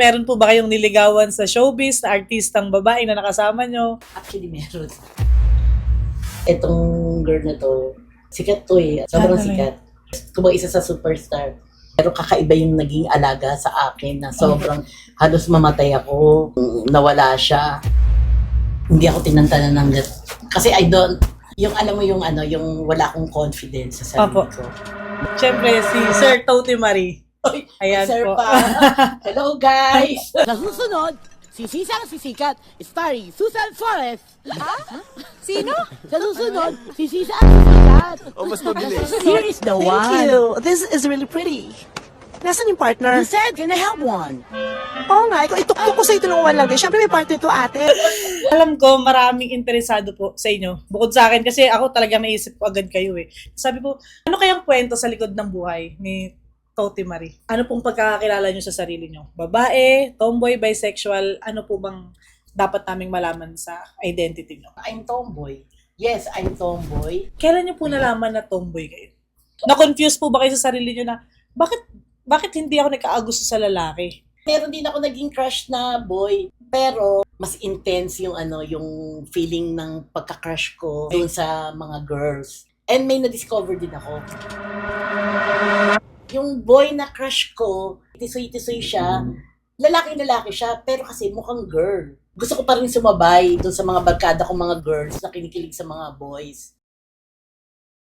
Meron po ba kayong niligawan sa showbiz na artistang babae na nakasama nyo? Actually, meron. Itong girl na to, sikat to eh. Sobrang Ano sikat. Kumbaga isa sa superstar. Pero kakaiba yung naging alaga sa akin na sobrang halos mamatay ako. Nawala siya. Hindi ako tinantanan ng kasi I don't, yung alam mo yung ano, yung wala akong confidence sa sarili Opo. ko. Siyempre, si Sir Toti Marie. Oy, Ayan sir po. pa. Hello guys! Sa susunod, si Sisang Sisikat, starring Susan Forrest. Sino? Sa susunod, si Sisang Sisikat. O, mas mabilis. Here is the Thank one. you. This is really pretty. Nasaan yung partner? You said, can I have one? Oo nga, ikaw ituktok ko sa itulungan lang din. Siyempre may partner to ate. Alam ko, maraming interesado po sa inyo. Bukod sa akin, kasi ako talaga naisip ko agad kayo eh. Sabi po, ano kayang kwento sa likod ng buhay ni Toti Marie? Ano pong pagkakakilala nyo sa sarili nyo? Babae, tomboy, bisexual, ano po bang dapat naming malaman sa identity nyo? I'm tomboy. Yes, I'm tomboy. Kailan nyo po nalaman na tomboy kayo? Na-confuse po ba kayo sa sarili nyo na, bakit hindi ako nagkaagusto sa lalaki? Meron din ako naging crush na boy, pero mas intense yung ano, yung feeling ng pagka-crush ko dun sa mga girls. And may na-discover din ako. Yung boy na crush ko, tisoy-tisoy siya, lalaki siya, pero kasi mukhang girl. Gusto ko pa rin sumabay dun sa mga barkada kong mga girls na kinikilig sa mga boys.